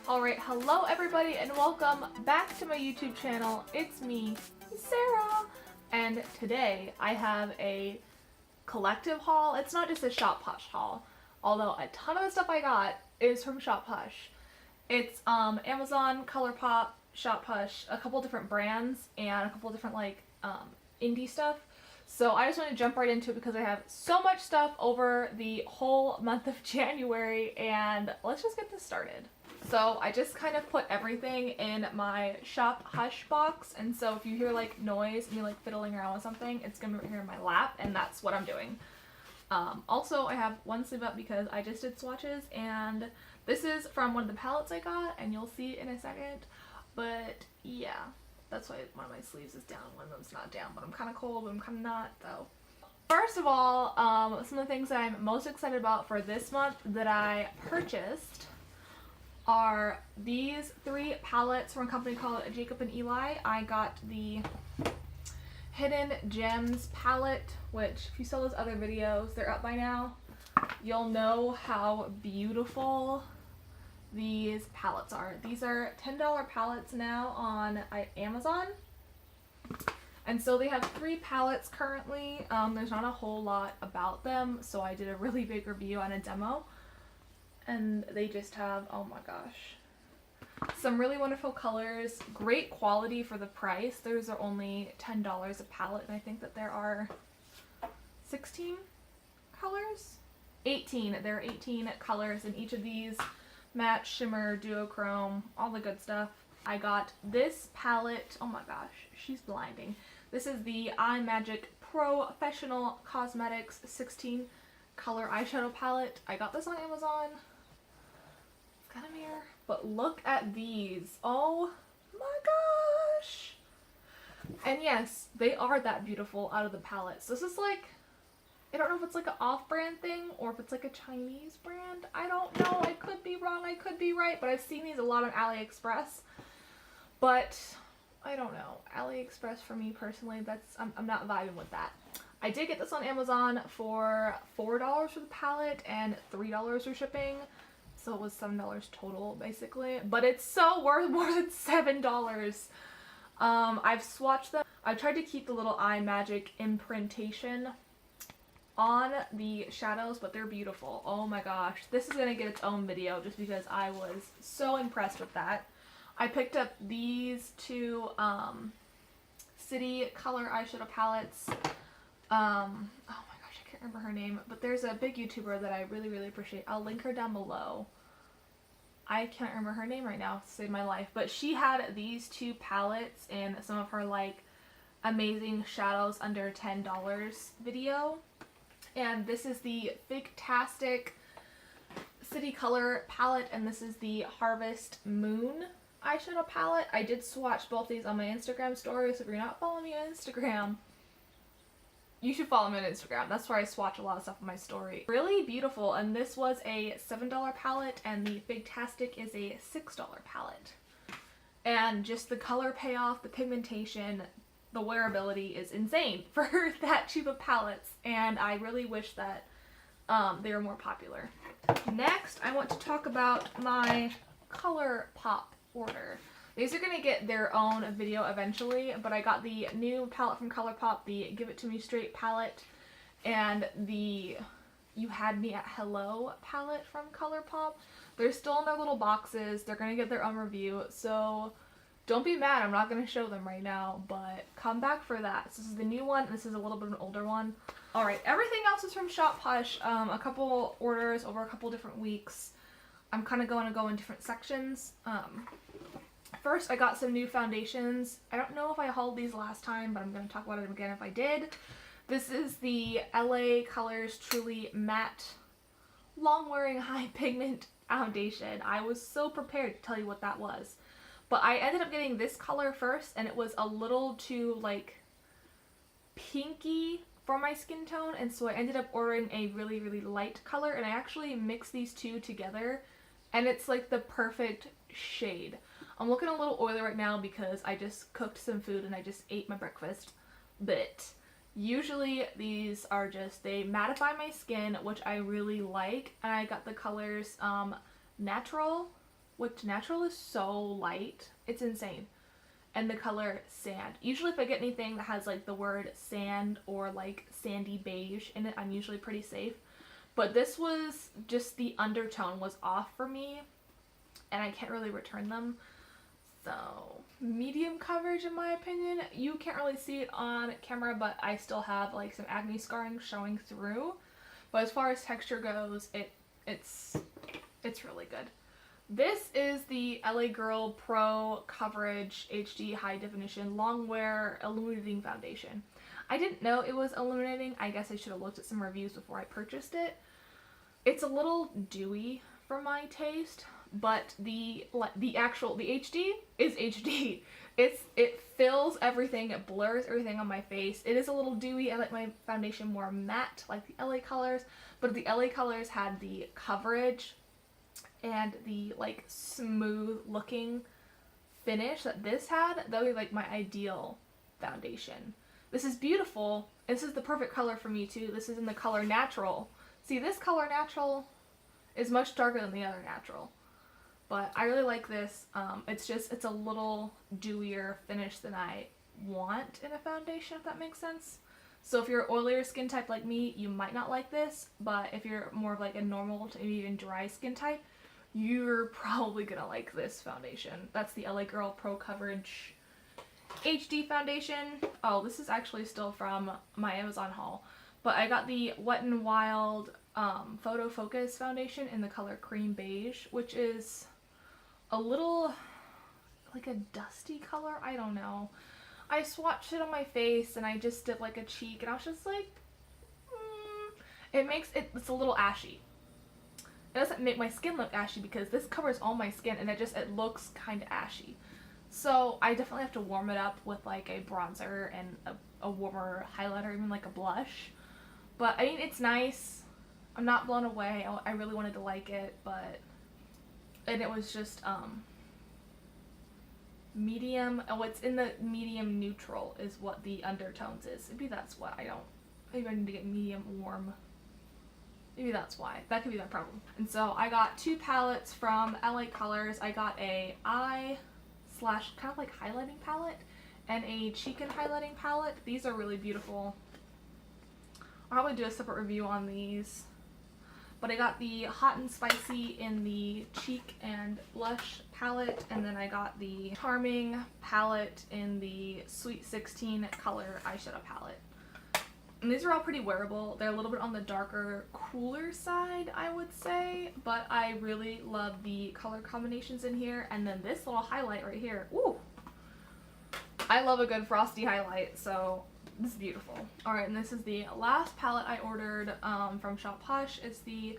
Alright, hello everybody and welcome back to my YouTube channel. It's me, Sarah, and today I have a collective haul. It's not just a Shop Hush haul, although a ton of the stuff I got is from Shop Hush. It's Amazon, Colourpop, Shop Hush, a couple different brands, and a couple different like indie stuff. So I just want to jump right into it because I have so much stuff over the whole month of January, and let's just get this started. So I just kind of put everything in my Shop Hush box, and so if you hear like noise and me like fiddling around with something, it's gonna be right here in my lap, and that's what I'm doing. Also, I have one sleeve up because I just did swatches, and this is from one of the palettes I got, and you'll see it in a second. But yeah, that's why one of my sleeves is down, one of them's not down, but I'm kind of cold, but I'm kind of not though. First of all, some of the things that I'm most excited about for this month that I purchased are these 3 palettes from a company called Jacob and Eli. I got the Hidden Gems palette, which if you saw those other videos, they're up by now. You'll know how beautiful these palettes are. These are $10 palettes now on Amazon. And so they have 3 palettes currently. There's not a whole lot about them, so I did a really big review on a demo. And they just have, oh my gosh, some really wonderful colors, great quality for the price. Those are only $10 a palette, and I think that there are 16 colors? 18. There are 18 colors in each of these. Matte, shimmer, duochrome, all the good stuff. I got this palette, oh my gosh, she's blinding. This is the iMagic Professional Cosmetics 16 color eyeshadow palette. I got this on Amazon. It's got a mirror, but look at these. Oh my gosh. And yes, they are that beautiful out of the palettes. This is like, I don't know if it's like an off-brand thing or if it's like a Chinese brand. I don't know. I could be wrong. I could be right. But I've seen these a lot on AliExpress. But I don't know. AliExpress for me personally, I'm not vibing with that. I did get this on Amazon for $4 for the palette and $3 for shipping. So it was $7 total basically. But it's so worth more than $7. I've swatched them. I've tried to keep the little iMagic imprintation on the shadows, but they're beautiful. Oh my gosh. This is gonna get its own video just because I was so impressed with that. I picked up these 2 City color eyeshadow palettes. Oh my gosh, I can't remember her name, but there's a big YouTuber that I really, really appreciate. I'll link her down below. I can't remember her name right now to save my life, but she had these 2 palettes in some of her like amazing shadows under $10 video. And this is the Figtastic City Color palette, and this is the Harvest Moon eyeshadow palette. I did swatch both these on my Instagram story, so if you're not following me on Instagram, you should follow me on Instagram. That's where I swatch a lot of stuff on my story. Really beautiful, and this was a $7 palette, and the Figtastic is a $6 palette. And just the color payoff, the pigmentation, the wearability is insane for that cheap of palettes, and I really wish that they were more popular. Next, I want to talk about my Colourpop order. These are going to get their own video eventually, but I got the new palette from Colourpop, the Give It To Me Straight palette, and the You Had Me at Hello palette from Colourpop. They're still in their little boxes. They're going to get their own review, so don't be mad. I'm not going to show them right now, but come back for that. So this is the new one. This is a little bit of an older one. Alright, everything else is from Shop Hush. A couple orders over a couple different weeks. I'm kind of going to go in different sections. First, I got some new foundations. I don't know if I hauled these last time, but I'm going to talk about it again if I did. This is the LA Colors Truly Matte Long Wearing High Pigment Foundation. I was so prepared to tell you what that was. But I ended up getting this color first, and it was a little too like pinky for my skin tone, and so I ended up ordering a really, really light color, and I actually mixed these 2 together, and it's like the perfect shade. I'm looking a little oily right now because I just cooked some food and I just ate my breakfast, but Usually these are just, they mattify my skin, which I really like. And I got the colors Natural, which Natural is so light. It's insane. And the color Sand. Usually if I get anything that has like the word sand or like sandy beige in it, I'm usually pretty safe. But this was just, the undertone was off for me and I can't really return them. So medium coverage in my opinion. You can't really see it on camera, but I still have like some acne scarring showing through. But as far as texture goes, it's really good. This is the LA Girl Pro Coverage HD High Definition Long Wear Illuminating Foundation. I didn't know it was illuminating. I guess I should have looked at some reviews before I purchased it. It's a little dewy for my taste, but the HD is HD. It fills everything, it blurs everything on my face. It is a little dewy. I like my foundation more matte, like the LA Colors, but if the LA Colors had the coverage and the like smooth looking finish that this had, that would be like my ideal foundation. This is beautiful. This is the perfect color for me too. This is in the color Natural. See, this color Natural is much darker than the other Natural, but I really like this. It's a little dewier finish than I want in a foundation, if that makes sense. So if you're an oilier skin type like me, you might not like this, but if you're more of like a normal to maybe even dry skin type, you're probably gonna like this foundation. That's the LA Girl Pro Coverage HD foundation. Oh, this is actually still from my Amazon haul, but I got the Wet n Wild Photo Focus foundation in the color Cream Beige, which is a little like a dusty color. I don't know. I swatched it on my face and I just did like a cheek and I was just like, it's a little ashy. It doesn't make my skin look ashy because this covers all my skin and it looks kind of ashy. So I definitely have to warm it up with like a bronzer and a warmer highlighter, even like a blush. But I mean, it's nice. I'm not blown away. I really wanted to like it, and it was just medium. Oh, it's in the medium neutral is what the undertones is. Maybe that's why maybe I need to get medium warm. Maybe that's why. That could be my problem. And so I got 2 palettes from LA Colors. I got a eye / kind of like highlighting palette and a cheek and highlighting palette. These are really beautiful. I'll probably do a separate review on these. But I got the Hot and Spicy in the cheek and blush palette, and then I got the Charming palette in the Sweet 16 color eyeshadow palette. And these are all pretty wearable. They're a little bit on the darker, cooler side, I would say, but I really love the color combinations in here. And then this little highlight right here, ooh! I love a good frosty highlight, so this is beautiful. Alright, and this is the last palette I ordered from Shop Hush. It's the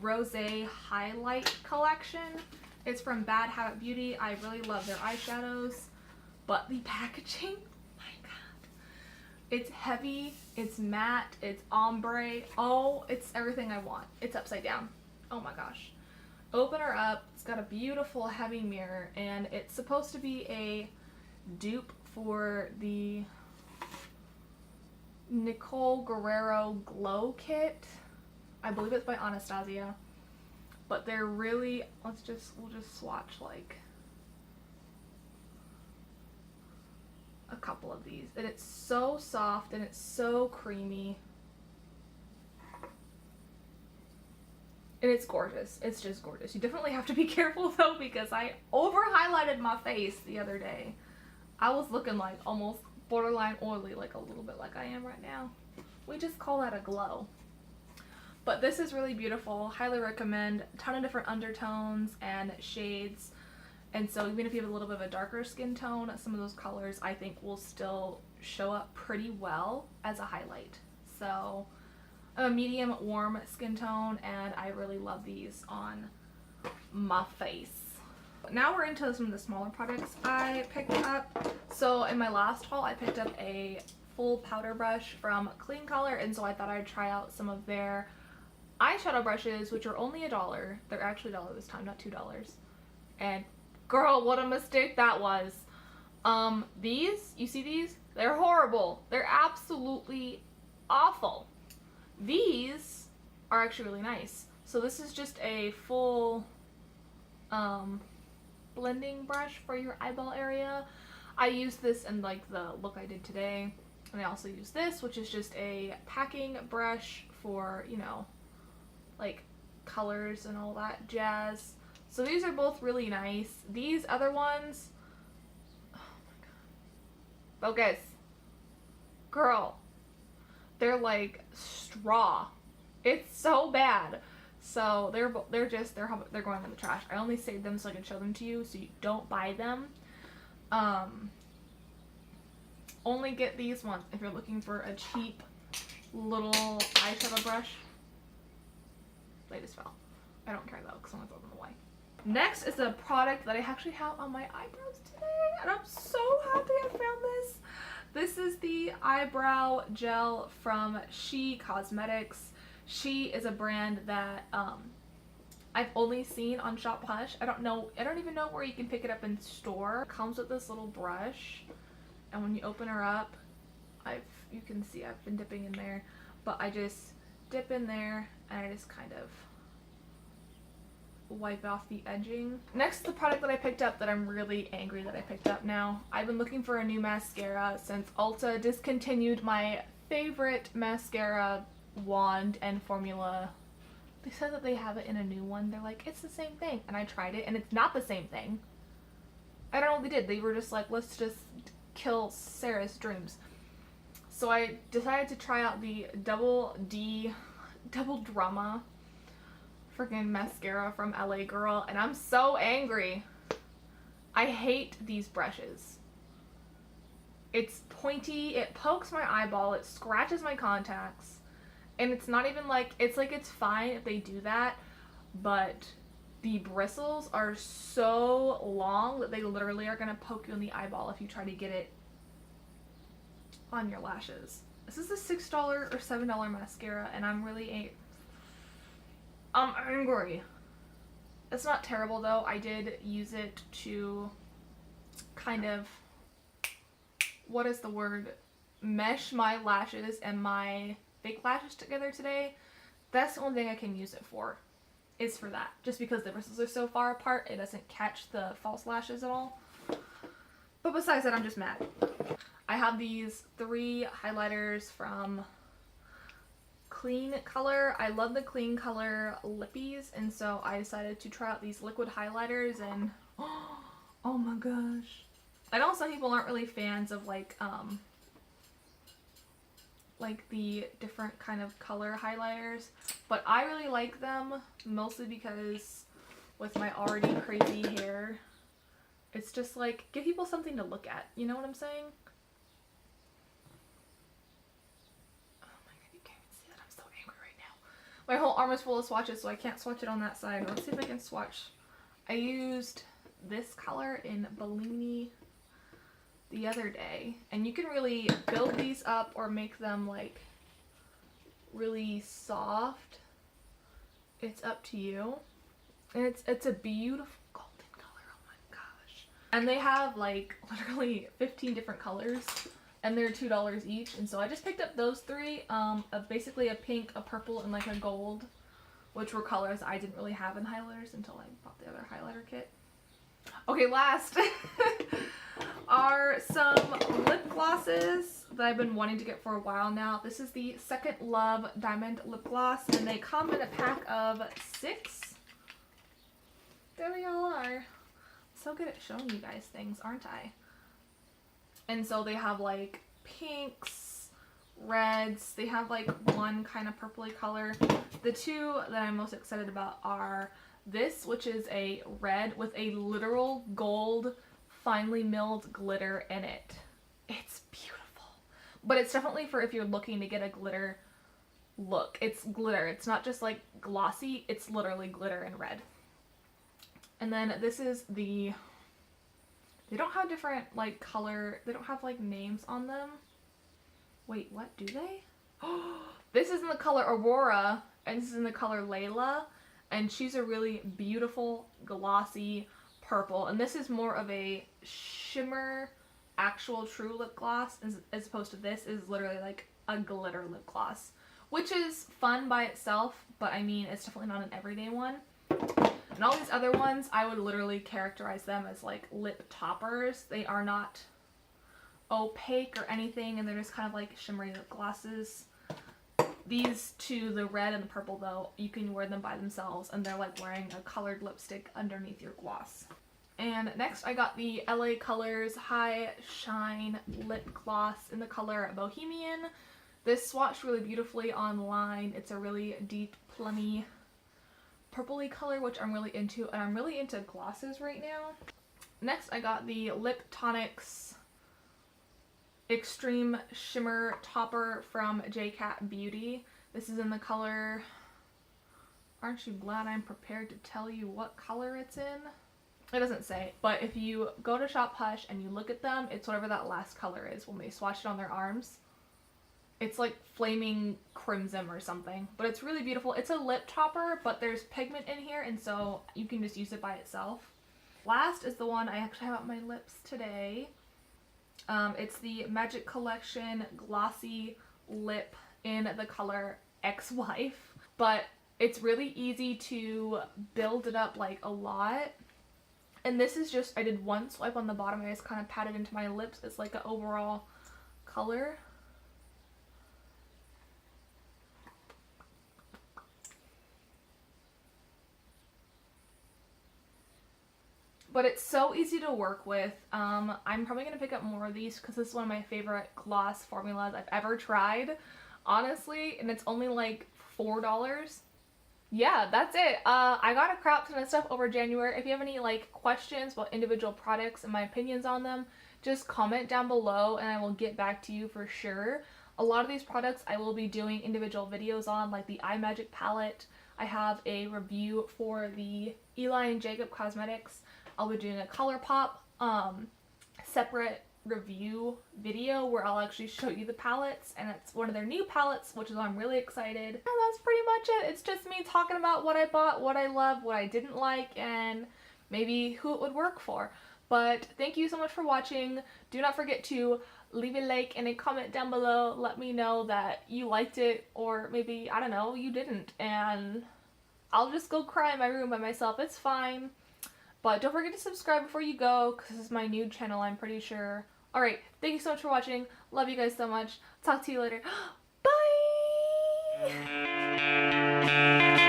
Rosé Highlight Collection. It's from Bad Habit Beauty. I really love their eyeshadows, but the packaging, it's heavy, it's matte, it's ombre. Oh, it's everything I want. It's upside down. Oh my gosh. Open her up. It's got a beautiful heavy mirror, and it's supposed to be a dupe for the Nicole Guerrero Glow Kit. I believe it's by Anastasia. But they're really, we'll just swatch like a couple of these, and it's so soft and it's so creamy and it's gorgeous. It's just gorgeous. You definitely have to be careful though, because I over highlighted my face the other day. I was looking like almost borderline oily, like a little bit like I am right now. We just call that a glow. But this is really beautiful. Highly recommend. A ton of different undertones and shades. And so even if you have a little bit of a darker skin tone, some of those colors I think will still show up pretty well as a highlight. So I'm a medium warm skin tone and I really love these on my face. Now we're into some of the smaller products I picked up. So in my last haul I picked up a full powder brush from Clean Color, and so I thought I'd try out some of their eyeshadow brushes, which are only $1. They're actually $1 this time, not $2. And girl, what a mistake that was. These, you see these? They're horrible. They're absolutely awful. These are actually really nice. So this is just a full blending brush for your eyeball area. I use this in like the look I did today. And I also use this, which is just a packing brush for, you know, like colors and all that jazz. So these are both really nice. These other ones, oh my god. Focus. Girl. They're like straw. It's so bad. So they're going in the trash. I only saved them so I can show them to you, so you don't buy them. Only get these ones if you're looking for a cheap little eyeshadow brush. They just fell. I don't care though, because I'm gonna throw them away. Next is a product that I actually have on my eyebrows today, and I'm so happy I found this. This is the eyebrow gel from She Cosmetics. She is a brand that I've only seen on Shop Hush. I don't even know where you can pick it up in store. It comes with this little brush, and when you open her up, you can see I've been dipping in there, but I just dip in there and I just kind of wipe off the edging. Next, the product that I picked up that I'm really angry that I picked up now. I've been looking for a new mascara since Ulta discontinued my favorite mascara wand and formula. They said that they have it in a new one. They're like, it's the same thing. And I tried it and it's not the same thing. I don't know what they did. They were just like, let's just kill Sarah's dreams. So I decided to try out the Double Drama freaking mascara from LA Girl, and I'm so angry. I hate these brushes. It's pointy, it pokes my eyeball, it scratches my contacts, and it's not even like, it's fine if they do that, but the bristles are so long that they literally are gonna poke you in the eyeball if you try to get it on your lashes. This is a $6 or $7 mascara, and I'm angry. It's not terrible though. I did use it to kind of, what is the word, mesh my lashes and my fake lashes together today. That's the only thing I can use it for, is for that. Just because the bristles are so far apart, it doesn't catch the false lashes at all. But besides that, I'm just mad. I have these 3 highlighters from Clean Color. I love the Clean Color lippies, and so I decided to try out these liquid highlighters, and oh my gosh. I know some people aren't really fans of like the different kind of color highlighters, but I really like them, mostly because with my already crazy hair, it's just like, give people something to look at, you know what I'm saying? My whole arm is full of swatches, so I can't swatch it on that side. Let's see if I can swatch. I used this color in Bellini the other day, and you can really build these up or make them like really soft. It's up to you. And it's a beautiful golden color. Oh my gosh. And they have like literally 15 different colors. And they're $2 each, and so I just picked up those 3, basically a pink, a purple, and like a gold, which were colors I didn't really have in highlighters until I bought the other highlighter kit. Okay, last are some lip glosses that I've been wanting to get for a while now. This is the Second Love Diamond Lip Gloss, and they come in a pack of 6. There we all are. So good at showing you guys things, aren't I? And so they have like pinks, reds, they have like one kind of purpley color. The 2 that I'm most excited about are this, which is a red with a literal gold finely milled glitter in it. It's beautiful. But it's definitely for if you're looking to get a glitter look. It's glitter. It's not just like glossy, it's literally glitter and red. And then this is the... They don't have different, like, color... They don't have, like, names on them. Wait, what? Do they? Oh, this is in the color Aurora, and this is in the color Layla. And she's a really beautiful, glossy purple. And this is more of a shimmer actual true lip gloss as opposed to this is literally like a glitter lip gloss, which is fun by itself, but I mean, it's definitely not an everyday one. And all these other ones, I would literally characterize them as like lip toppers. They are not opaque or anything, and they're just kind of like shimmery lip glosses. These two, the red and the purple though, you can wear them by themselves and they're like wearing a colored lipstick underneath your gloss. And next I got the LA Colors High Shine Lip Gloss in the color Bohemian. This swatched really beautifully online. It's a really deep, plummy, purpley color, which I'm really into, and I'm really into glosses right now. Next I got the Lip Tonics Extreme Shimmer Topper from JCat Beauty. This is in the color, aren't you glad I'm prepared to tell you what color it's in? It doesn't say, but if you go to Shop Hush and you look at them, it's whatever that last color is when they swatched it on their arms. It's like flaming crimson or something, but it's really beautiful. It's a lip topper, but there's pigment in here, and so you can just use it by itself. Last is the one I actually have on my lips today. It's the Magic Collection Glossy Lip in the color Ex-Wife, but it's really easy to build it up like a lot. And this is just, I did one swipe on the bottom, I just kind of patted into my lips. It's like an overall color. But it's so easy to work with. I'm probably going to pick up more of these because this is one of my favorite gloss formulas I've ever tried, honestly, and it's only like $4. Yeah, that's it. I got a crap ton of stuff over January. If you have any like questions about individual products and my opinions on them, just comment down below and I will get back to you for sure. A lot of these products I will be doing individual videos on, like the Eye Magic palette. I have a review for the Eli and Jacob Cosmetics. I'll be doing a Colourpop separate review video where I'll actually show you the palettes, and it's one of their new palettes, which is why I'm really excited. And that's pretty much it. It's just me talking about what I bought, what I love, what I didn't like, and maybe who it would work for. But thank you so much for watching. Do not forget to leave a like and a comment down below. Let me know that you liked it, or maybe, I don't know, you didn't, and I'll just go cry in my room by myself. It's fine. But don't forget to subscribe before you go, because this is my new channel, I'm pretty sure. Alright, thank you so much for watching. Love you guys so much. Talk to you later. Bye!